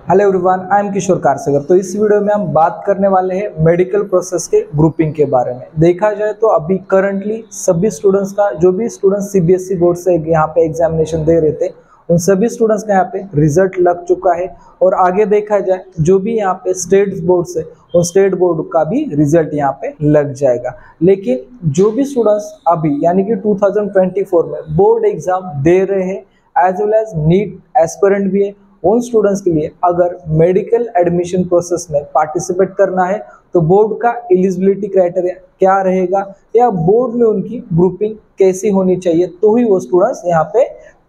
Hello everyone, I am किशोर कारसेकर। तो इस video में हम बात करने वाले हैं मेडिकल प्रोसेस के ग्रुपिंग के बारे में। देखा जाए तो अभी करंटली सभी स्टूडेंट्स का, जो भी स्टूडेंट्स सीबीएसई बोर्ड से यहाँ पे एग्जामिनेशन दे रहे थे, उन सभी स्टूडेंट्स का यहाँ पे रिजल्ट लग चुका है। और आगे देखा जाए जो भी यहाँ पे स्टेट बोर्ड से, उन स्टेट बोर्ड का भी रिजल्ट यहाँ पे लग जाएगा। लेकिन जो भी स्टूडेंट्स अभी यानी कि 2024 में बोर्ड एग्जाम दे रहे हैं as well as NEET aspirant भी है, उन स्टूडेंट्स के लिए अगर मेडिकल एडमिशन प्रोसेस में पार्टिसिपेट करना है तो बोर्ड का एलिजिबिलिटी क्राइटेरिया क्या रहेगा या बोर्ड में उनकी ग्रुपिंग कैसी होनी चाहिए, तो ही वो स्टूडेंट्स यहाँ पे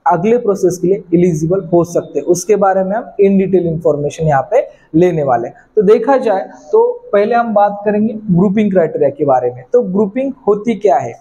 अगले प्रोसेस के लिए एलिजिबल हो सकते हैं। उसके बारे में हम इन डिटेल इंफॉर्मेशन यहाँ पे लेने वाले हैं। तो देखा जाए तो पहले हम बात करेंगे ग्रुपिंग क्राइटेरिया के बारे में। तो ग्रुपिंग होती क्या है?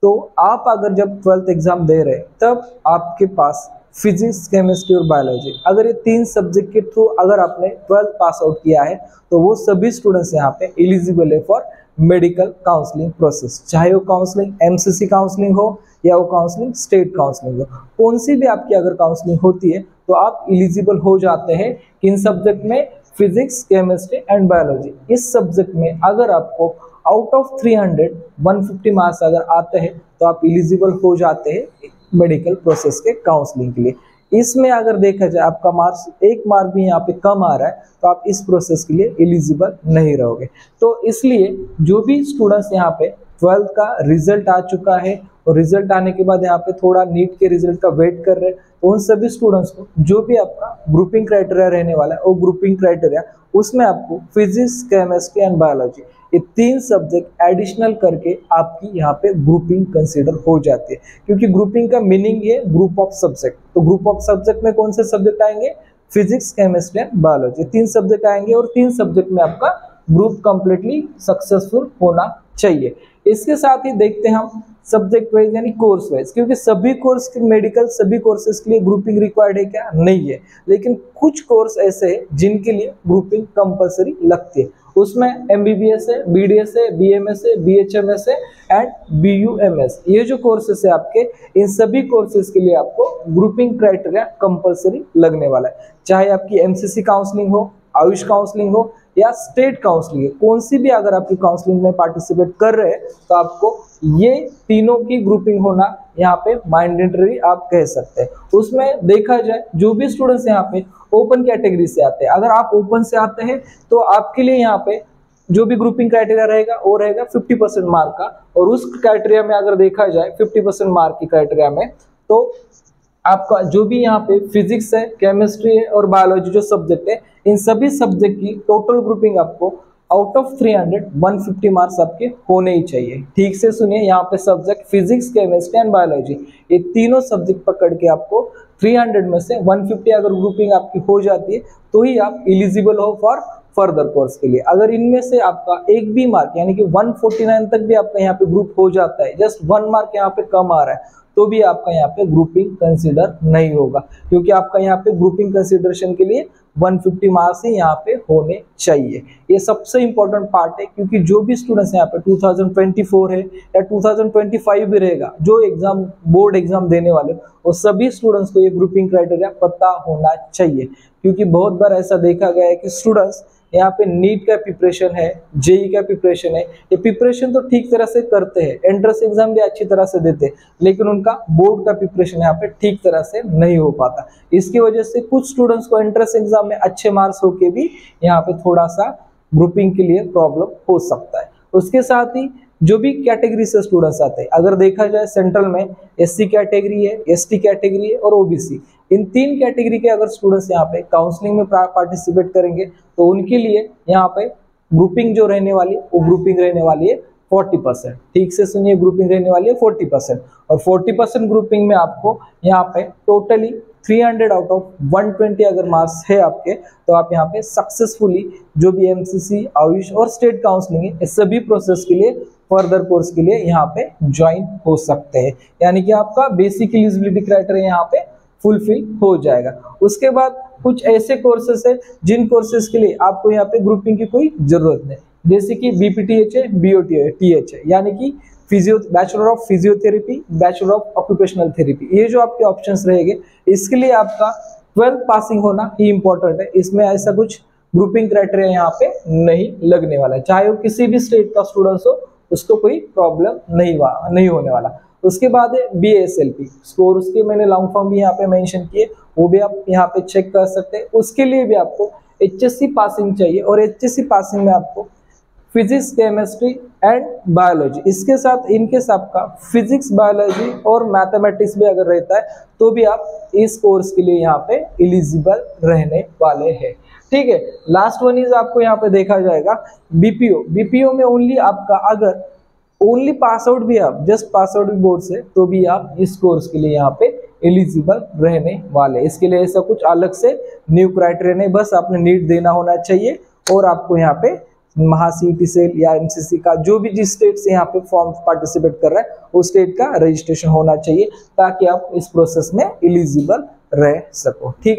तो आप अगर जब 12th एग्जाम दे रहे तब आपके पास फिजिक्स, केमिस्ट्री और बायोलॉजी, अगर ये तीन सब्जेक्ट के थ्रू अगर आपने 12th पास आउट किया है तो वो सभी स्टूडेंट्स यहाँ पे एलिजिबल है फॉर मेडिकल काउंसलिंग प्रोसेस। चाहे वो काउंसलिंग एमसीसी काउंसलिंग हो या वो काउंसलिंग स्टेट काउंसलिंग हो, कौन सी भी आपकी अगर काउंसलिंग होती है तो आप एलिजिबल हो जाते हैं इन सब्जेक्ट में, फिजिक्स, केमिस्ट्री एंड बायोलॉजी। इस सब्जेक्ट में अगर आपको आउट ऑफ 300 150 मार्क्स अगर आते हैं तो आप एलिजिबल हो जाते हैं मेडिकल प्रोसेस के काउंसलिंग के लिए। इसमें अगर देखा जाए आपका मार्क्स एक मार्क भी यहाँ पे कम आ रहा है तो आप इस प्रोसेस के लिए एलिजिबल नहीं रहोगे। तो इसलिए जो भी स्टूडेंट्स यहाँ पे 12th का रिजल्ट आ चुका है और रिजल्ट आने के बाद यहाँ पे थोड़ा नीट के रिजल्ट का वेट कर रहे हैं, तो उन सभी स्टूडेंट्स को जो भी आपका ग्रुपिंग क्राइटेरिया रहने वाला है वो ग्रुपिंग क्राइटेरिया, उसमें आपको फिजिक्स, केमिस्ट्री एंड बायोलॉजी ये तीन सब्जेक्ट एडिशनल करके आपकी यहाँ पे ग्रुपिंग कंसीडर हो जाती है। क्योंकि ग्रुपिंग का मीनिंग ये ग्रुप ऑफ सब्जेक्ट, तो ग्रुप ऑफ सब्जेक्ट में कौन से सब्जेक्ट आएंगे? फिजिक्स, केमिस्ट्री एंड बायोलॉजी, तीन सब्जेक्ट आएंगे और तीन सब्जेक्ट में आपका ग्रुप कंप्लीटली सक्सेसफुल होना चाहिए। इसके साथ ही देखते हैं हम सब्जेक्ट वाइज यानी कोर्स वाइज, क्योंकि सभी कोर्स के मेडिकल सभी कोर्सेज के लिए ग्रुपिंग रिक्वायर्ड है क्या? नहीं है। लेकिन कुछ कोर्स ऐसे हैं जिनके लिए ग्रुपिंग कंपलसरी लगती है। उसमें एमबीबीएस है, बीडीएस है, बीएमएस है, बीएचएमएस है एंड बीयूएमएस, ये जो कोर्सेस है आपके, इन सभी कोर्सेज के लिए आपको ग्रुपिंग क्राइटेरिया कंपलसरी लगने वाला है। चाहे आपकी एमसीसी काउंसलिंग हो, आयुष काउंसलिंग हो या स्टेट काउंसलिंग है, कौन सी भी अगर आपकी काउंसलिंग में पार्टिसिपेट कर रहे हैं तो आपको ये तीनों की ग्रुपिंग होना यहाँ पे मैंडेटरी आप कह सकते हैं। उसमें देखा जाए जो भी स्टूडेंट्स यहाँ पे ओपन कैटेगरी से आते हैं, अगर आप ओपन से आते हैं तो आपके लिए यहाँ पे जो भी ग्रुपिंग क्राइटेरिया रहेगा वो रहेगा 50% मार्क का। और उस क्राइटेरिया में अगर देखा जाए 50% मार्क की क्राइटेरिया में, तो आपका जो भी यहाँ पे फिजिक्स है, केमिस्ट्री है और बायोलॉजी जो सब्जेक्ट है, इन सभी सब्जेक्ट की टोटल ग्रुपिंग आपको आउट ऑफ 300 150 मार्क्स आपके होने ही चाहिए। ठीक से सुनिए, यहाँ पे subject physics, chemistry and biology, ये तीनों सब्जेक्ट पकड़ के आपको 300 में से 150 अगर ग्रुपिंग आपकी हो जाती है तो ही आप एलिजिबल हो फॉर फर्दर कोर्स के लिए। अगर इनमें से आपका एक भी मार्क यानी कि 149 तक भी आपका यहाँ पे ग्रुप हो जाता है, जस्ट 1 मार्क यहाँ पे कम आ रहा है, तो भी आपका यहाँ पे ग्रुपिंग कंसीडर नहीं होगा, क्योंकि आपका यहाँ पे ग्रुपिंग कंसीडरेशन के लिए 150 मार्क्स ही यहाँ पे होने चाहिए। ये सबसे इंपॉर्टेंट पार्ट है, क्योंकि जो भी स्टूडेंट्स यहाँ पे 2024 है या 2025 भी रहेगा, जो एग्जाम बोर्ड एग्जाम देने वाले, वो सभी स्टूडेंट्स को ये ग्रुपिंग क्राइटेरिया पता होना चाहिए। क्योंकि बहुत बार ऐसा देखा गया है कि स्टूडेंट्स यहाँ पे नीट का प्रिपरेशन है, जेई का प्रिपरेशन है, ये प्रिपरेशन तो ठीक तरह से करते हैं, एंट्रेंस एग्जाम भी अच्छी तरह से देते हैं, लेकिन उनका बोर्ड का प्रिपरेशन यहाँ पे ठीक तरह से नहीं हो पाता। इसकी वजह से कुछ स्टूडेंट्स को एंट्रेंस एग्जाम में अच्छे मार्क्स होके भी यहाँ पे थोड़ा सा ग्रुपिंग के लिए प्रॉब्लम हो सकता है। उसके साथ ही जो भी कैटेगरी से स्टूडेंट्स आते हैं, अगर देखा जाए सेंट्रल में एससी कैटेगरी है, एसटी कैटेगरी है और ओबीसी, इन तीन कैटेगरी के अगर स्टूडेंट्स यहाँ पे काउंसलिंग में पार्टिसिपेट करेंगे तो उनके लिए यहाँ पे ग्रुपिंग जो रहने वाली है वो ग्रुपिंग रहने वाली है 40%। ठीक से सुनिए, ग्रुपिंग रहने वाली है 40%। और 40% ग्रुपिंग में आपको यहाँ पे टोटली 300 आउट ऑफ 120 अगर मार्क्स है आपके, तो आप यहाँ पे सक्सेसफुली जो भी एमसीसी, आयुष और स्टेट काउंसलिंग है, इस सभी प्रोसेस के लिए फर्दर कोर्स के लिए यहाँ पे ज्वाइन हो सकते हैं। यानी कि आपका बेसिक एलिजिबिलिटी क्राइटेरिया यहाँ पे फुलफिल हो जाएगा। उसके बाद कुछ ऐसे कोर्सेस है जिन कोर्सेस के लिए आपको यहाँ पे ग्रुपिंग की कोई जरूरत नहीं, जैसे कि बीपीटीएच है, बीओटीएच है, यानी कि bachelor of physiotherapy, bachelor of occupational therapy, ये जो आपके ऑप्शंस रहेंगे, इसके लिए आपका 12th पासिंग होना ही इंपॉर्टेंट है। इसमें ऐसा कुछ ग्रुपिंग क्राइटेरिया यहाँ पे नहीं लगने वाला है, चाहे वो किसी भी स्टेट का स्टूडेंट्स हो उसको कोई प्रॉब्लम नहीं होने वाला। उसके बाद है BASLP स्कोर, उसके मैंने लॉन्ग फॉर्म भी यहाँ पे मेंशन किए, वो भी आप यहाँ पे चेक कर सकते हैं। उसके लिए भी आपको HSC पासिंग चाहिए, और HSC पासिंग में आपको फिजिक्स, केमिस्ट्री एंड बायोलॉजी, इसके साथ इनकेस आपका फिजिक्स, बायोलॉजी और मैथमेटिक्स भी अगर रहता है तो भी आप इस कोर्स के लिए यहाँ पे एलिजिबल रहने वाले हैं। ठीक है, लास्ट वन इज आपको यहाँ पे देखा जाएगा BPO में ओनली आपका अगर ओनली पास आउट भी आप जस्ट पास आउट भी बोर्ड से तो भी आप इस कोर्स के लिए यहाँ पे एलिजिबल रहने वाले। इसके लिए ऐसा कुछ अलग से न्यू क्राइटेरिया नहीं, बस आपने नीट देना होना चाहिए और आपको यहाँ पे महासीटी सेल या MCC का जो भी जिस स्टेट से यहाँ पे फॉर्म पार्टिसिपेट कर रहा है उस स्टेट का रजिस्ट्रेशन होना चाहिए, ताकि आप इस प्रोसेस में एलिजिबल रह सको। ठीक है।